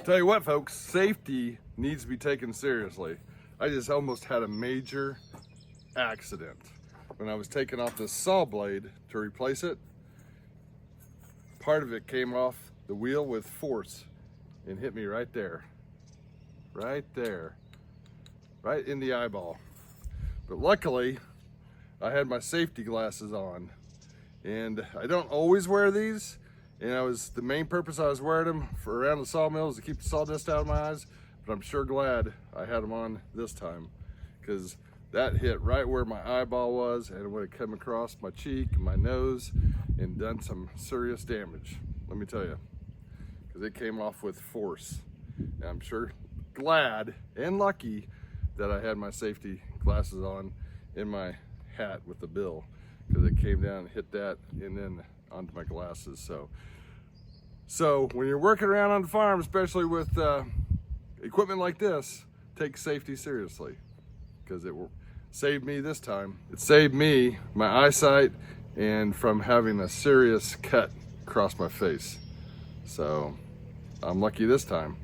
Tell you what, folks, safety needs to be taken seriously. I just almost had a major accident when I was taking off this saw blade to replace it. Part of it came off the wheel with force and hit me right there, right in the eyeball. But luckily, I had my safety glasses on, and I don't always wear these. And the main purpose I was wearing them for around the sawmill is to keep the sawdust out of my eyes. But I'm sure glad I had them on this time, because that hit right where my eyeball was, and it would have come across my cheek and my nose and done some serious damage. Let me tell you, because it came off with force. And I'm sure glad and lucky that I had my safety glasses on in my hat with the bill, because it came down and hit that and then onto my glasses. So when you're working around on the farm, especially with equipment like this, take safety seriously, because it saved me this time. It saved me my eyesight and from having a serious cut across my face. So I'm lucky this time.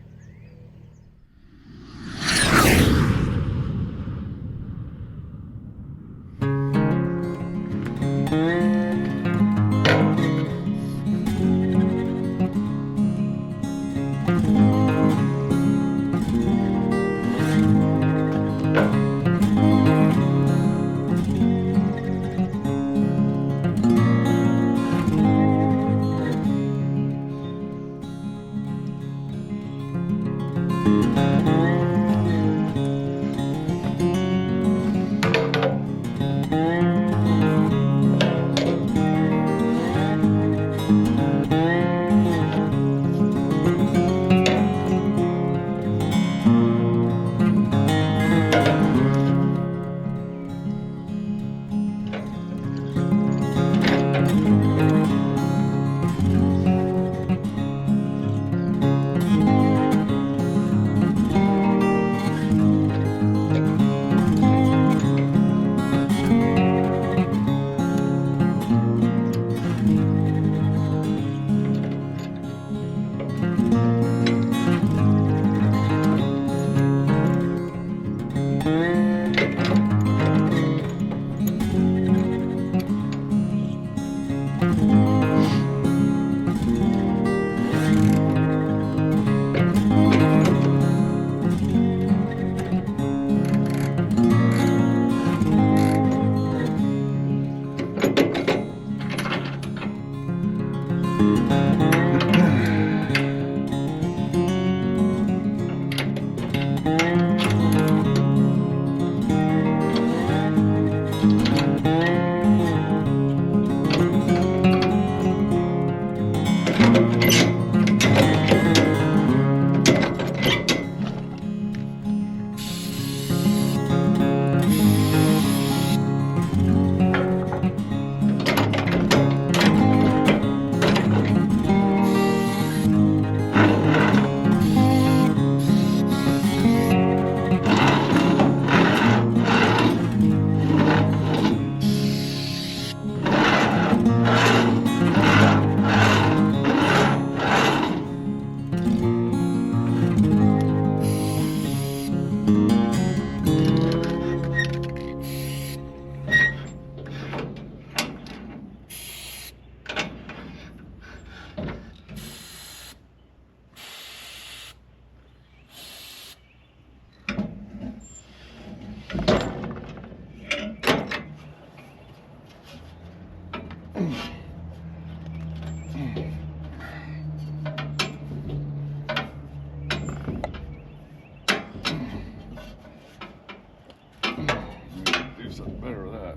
Do something better with that.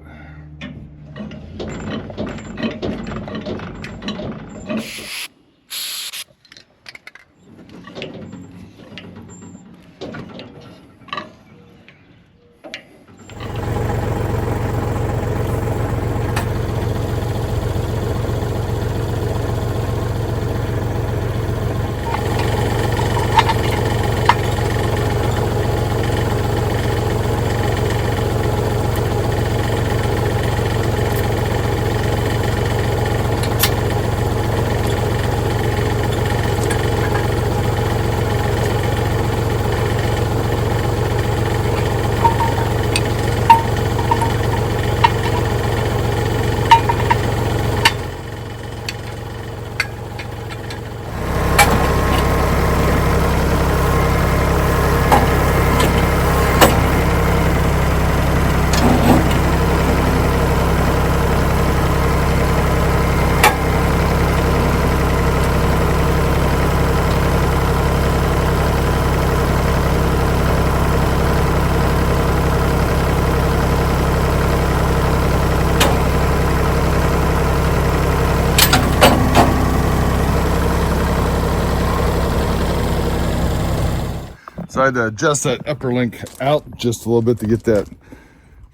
So I had to adjust that upper link out just a little bit to get that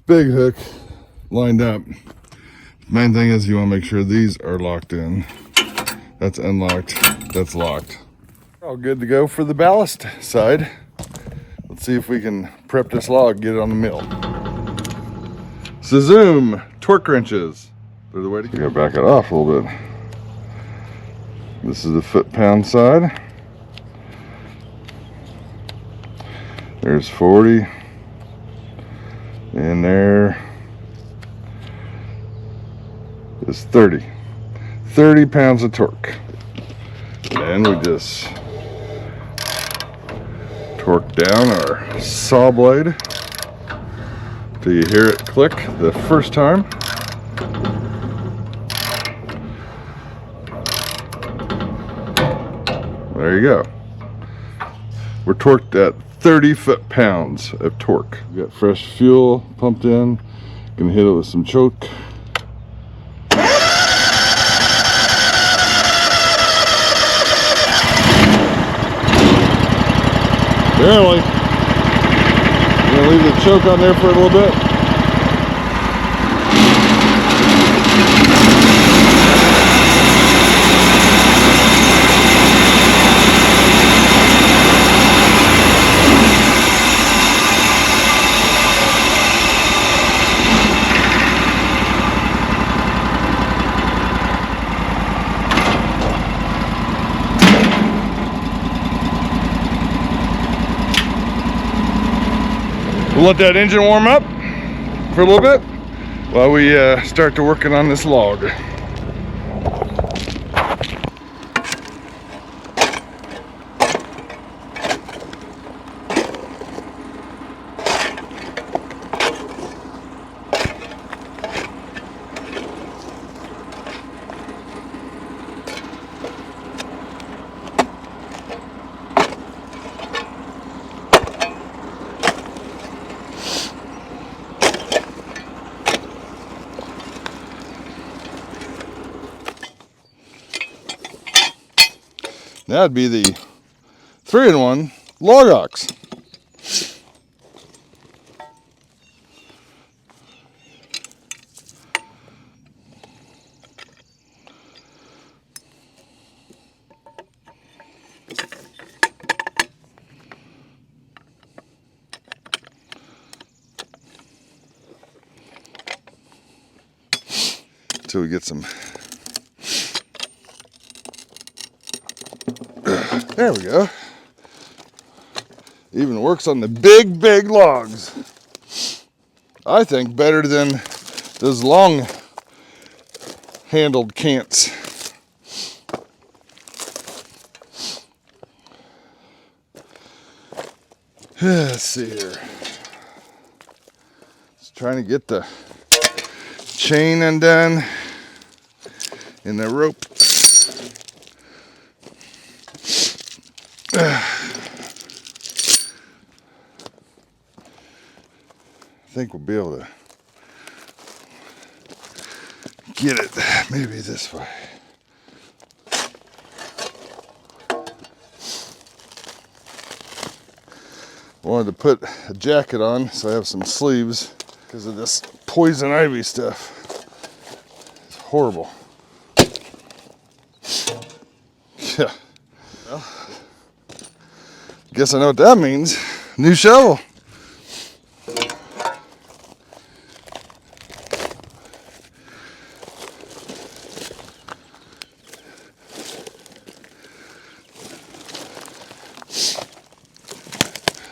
big hook lined up. Main thing is you want to make sure these are locked in. That's unlocked, that's locked. All good to go for the ballast side. Let's see if we can prep this log, get it on the mill. Zoom torque wrenches. They're the way to go. Gotta back it off a little bit. This is the foot-pound side. There's 40. And there is 30. 30 pounds of torque. And we just torque down our saw blade till you hear it click the first time. There you go. We're torqued at 30 foot-pounds of torque. We got fresh fuel pumped in. Gonna hit it with some choke. Barely. I'm gonna leave the choke on there for a little bit. We'll let that engine warm up for a little bit while we start to working on this log. That'd be the 3-in-1 log ox. Until we get some. There we go. Even works on the big logs. I think better than those long handled cants. Let's see here. Just trying to get the chain undone and the rope. I think we'll be able to get it maybe this way. Wanted to put a jacket on so I have some sleeves because of this poison ivy stuff. It's horrible. Yeah. Well, guess I know what that means. New shovel.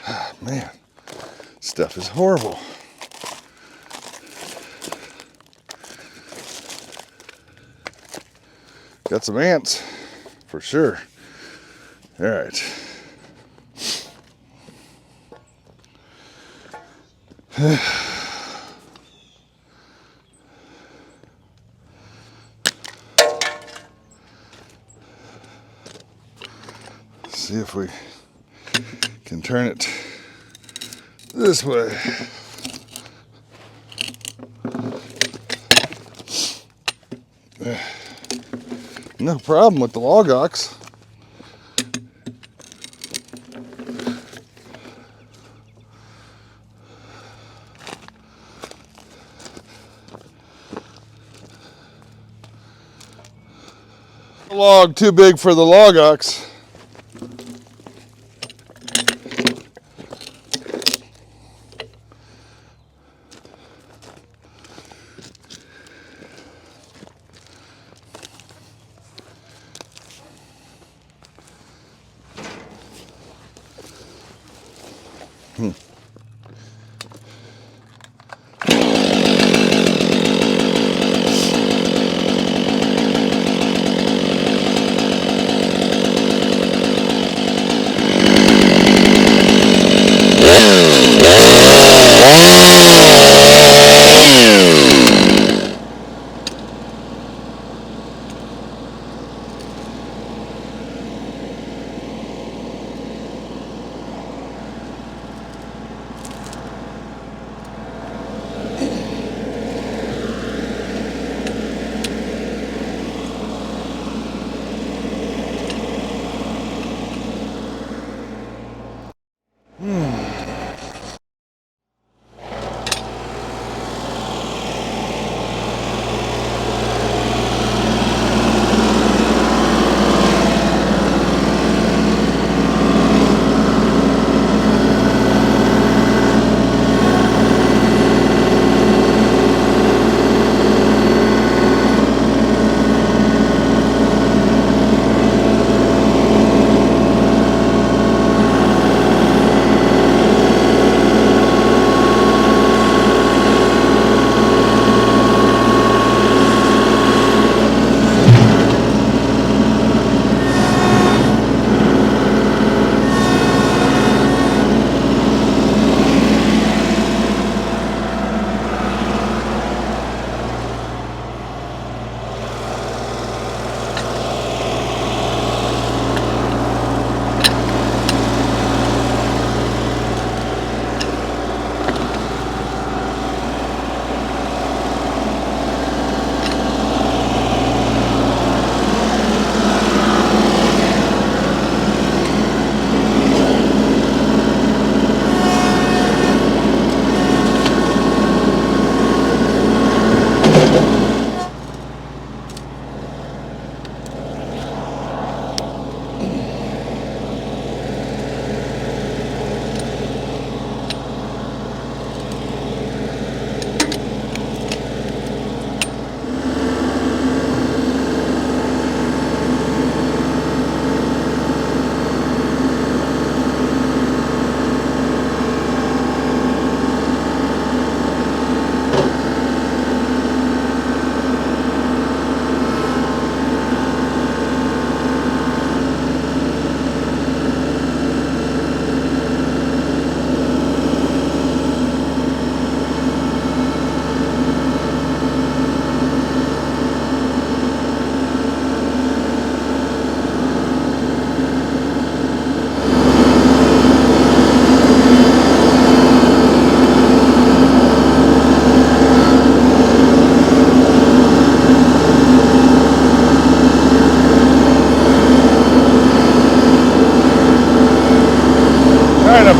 Oh, man, stuff is horrible. Got some ants, for sure. All right. See if we can turn it this way. No problem with the log ox. log too big for the log ox.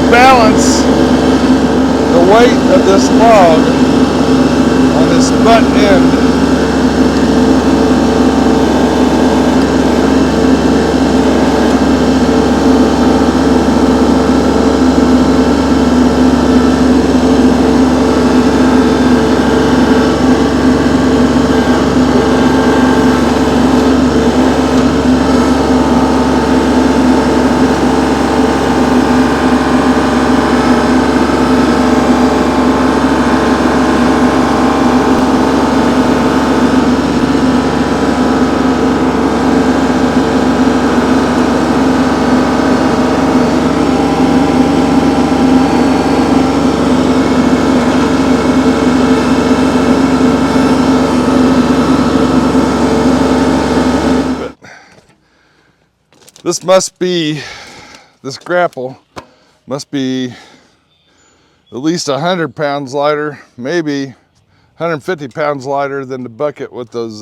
Balance the weight of this log on this butt end. This grapple must be at least 100 pounds lighter, maybe 150 pounds lighter than the bucket with those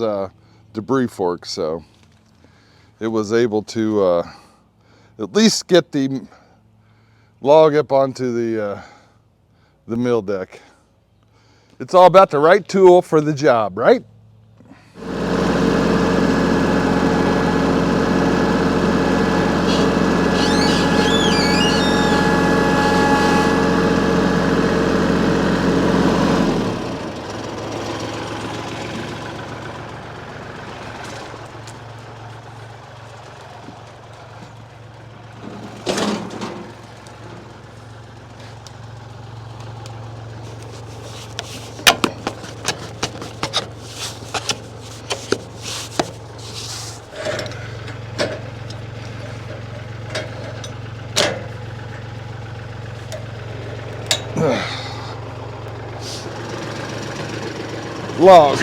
debris forks. So it was able to at least get the log up onto the mill deck. It's all about the right tool for the job, right? log.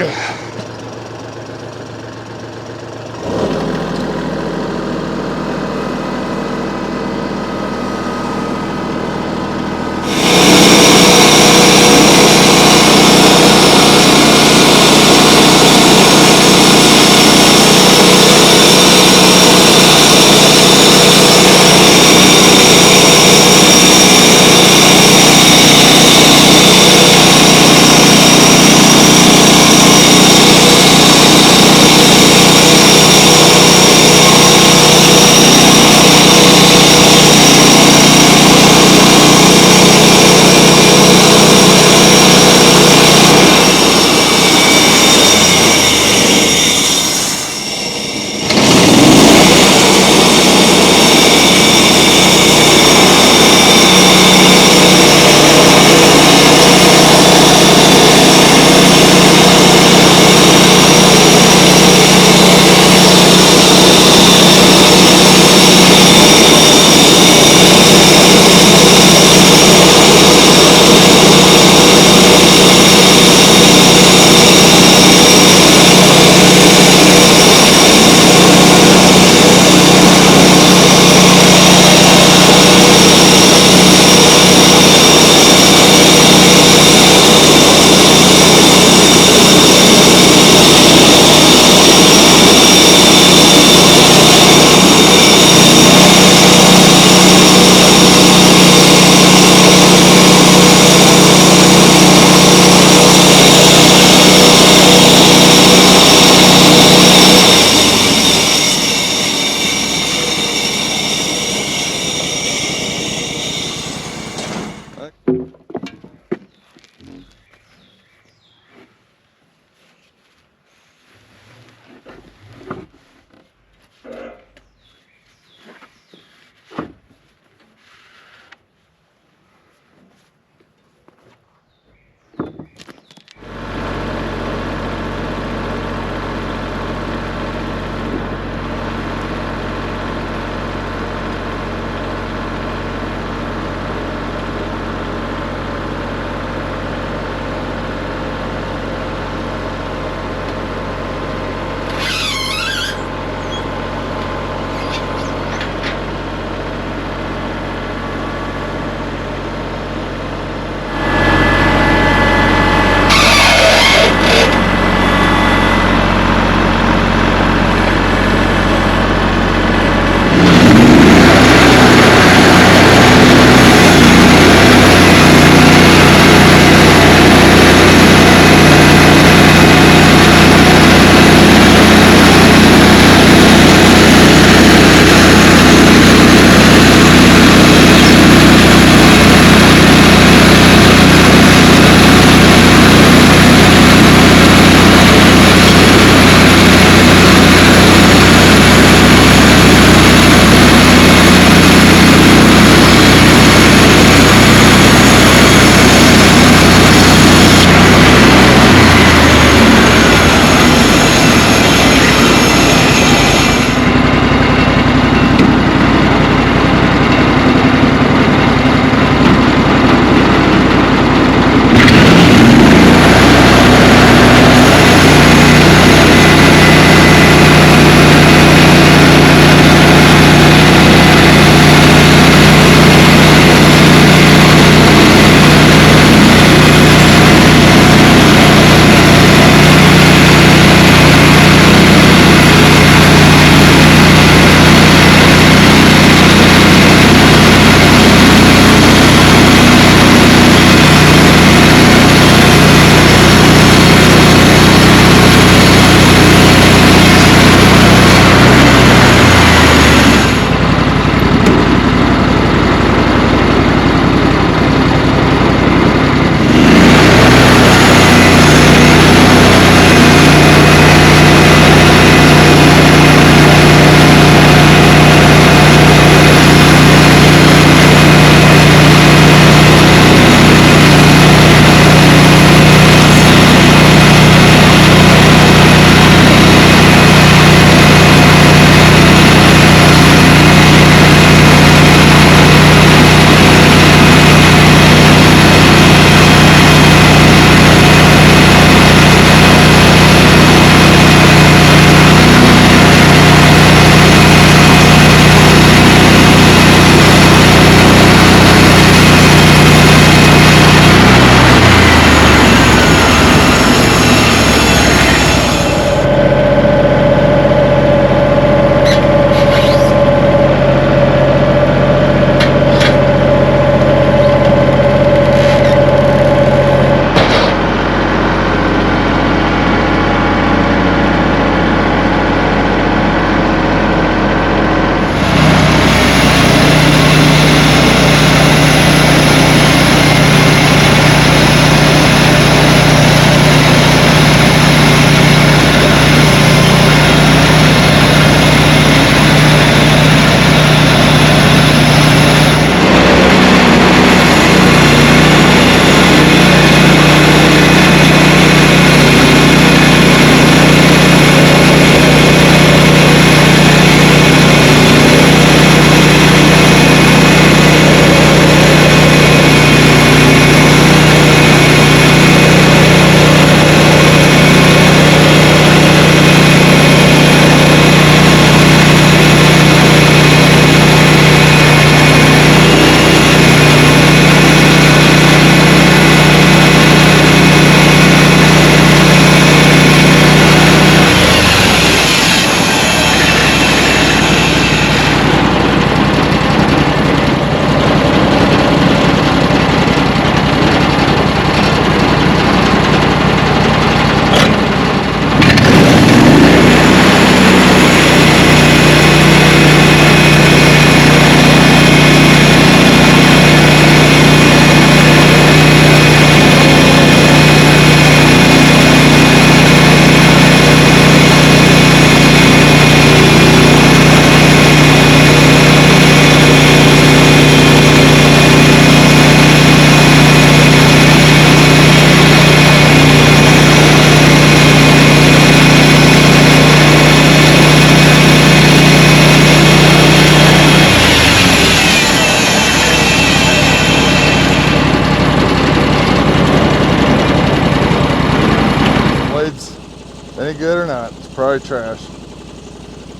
any good or not. It's probably trash.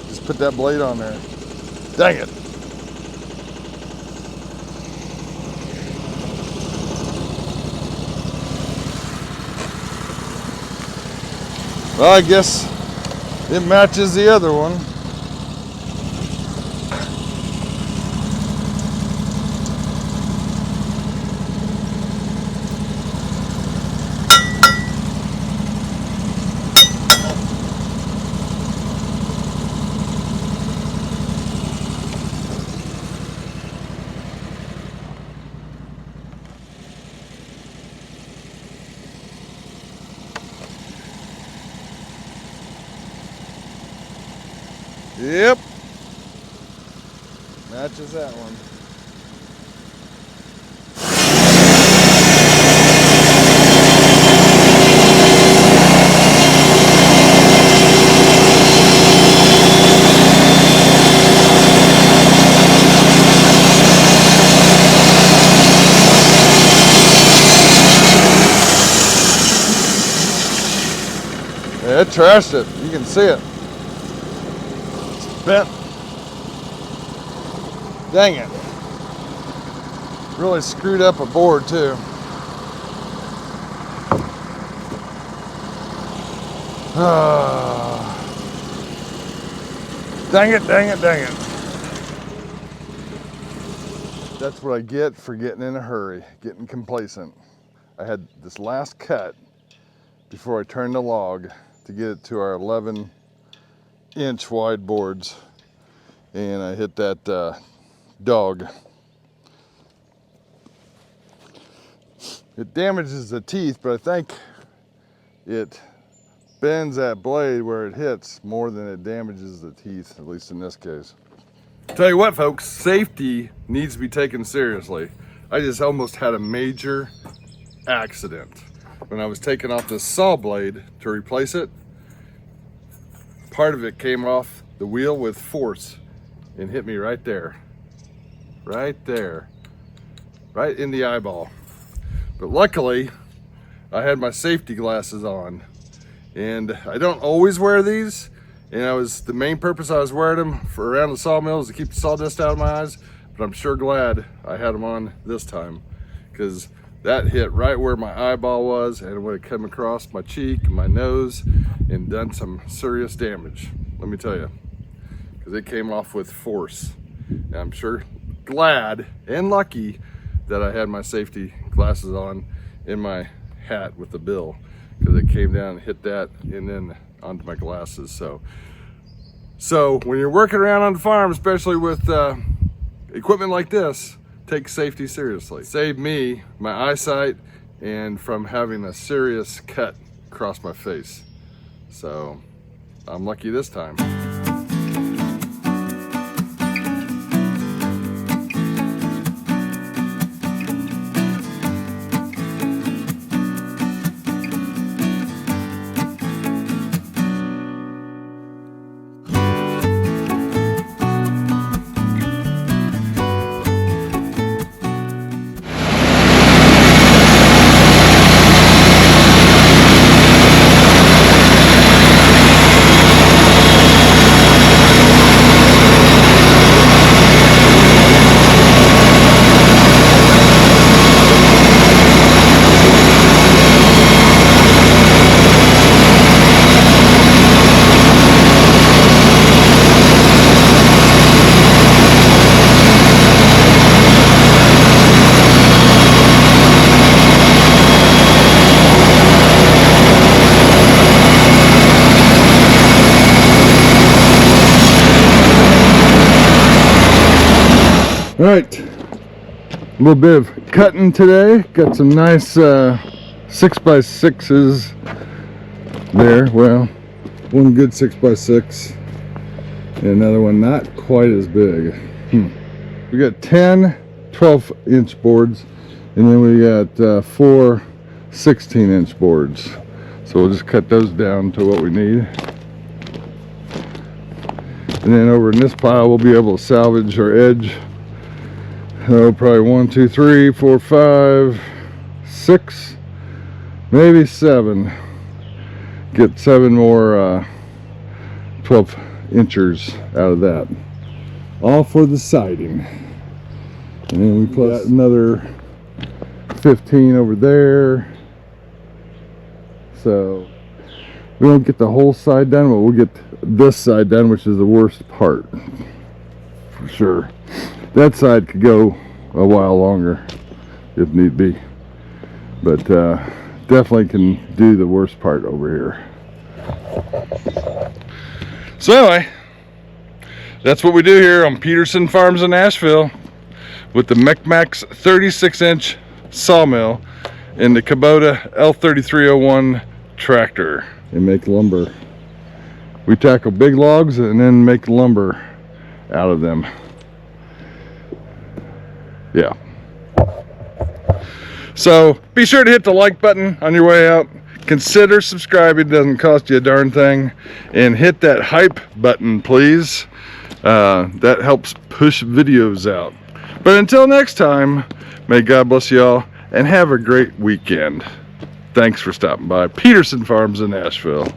Just put that blade on there. Dang it. Well, I guess it matches the other one. Yep, matches that one. Yeah, it trashed it. You can see it. Bent. Dang it. Really screwed up a board too. Dang it, dang it, dang it. That's what I get for getting in a hurry, getting complacent. I had this last cut before I turned the log to get it to our 11-inch wide boards, and I hit that dog. It damages the teeth, but I think it bends that blade where it hits more than it damages the teeth, at least in this case. Tell you what, folks, safety needs to be taken seriously. I just almost had a major accident when I was taking off this saw blade to replace it. Part of it came off the wheel with force and hit me right there, right in the eyeball. But luckily I had my safety glasses on, and I don't always wear these, and the main purpose I was wearing them for around the sawmill is to keep the sawdust out of my eyes, but I'm sure glad I had them on this time, because that hit right where my eyeball was, and it would have come across my cheek, my nose, and done some serious damage, let me tell you, because it came off with force. And I'm sure glad and lucky that I had my safety glasses on in my hat with the bill, because it came down and hit that and then onto my glasses. So when you're working around on the farm, especially with equipment like this, take safety seriously. Saved me my eyesight and from having a serious cut across my face. So I'm lucky this time. All right, a little bit of cutting today. Got some nice 6x6s there. Well, one good 6x6 and another one not quite as big. We got 10 12-inch boards, and then we got 4 16-inch boards. So we'll just cut those down to what we need. And then over in this pile, we'll be able to salvage our edge. Probably 1, 2, 3, 4, 5, 6, maybe 7. get 7 more 12 inchers out of that, all for the siding. And then we put another 15 over there, so we won't get the whole side done, but we'll get this side done, which is the worst part for sure. That side could go a while longer if need be, but definitely can do the worst part over here. So anyway, that's what we do here on Peterson Farms in Asheville with the Mechmaxx 36-inch sawmill and the Kubota L3301 tractor, and make lumber. We tackle big logs and then make lumber out of them. Yeah. So be sure to hit the like button on your way out. Consider subscribing, it doesn't cost you a darn thing. And hit that hype button, please. That helps push videos out. But until next time, may God bless you all and have a great weekend. Thanks for stopping by Peterson Farms in Asheville.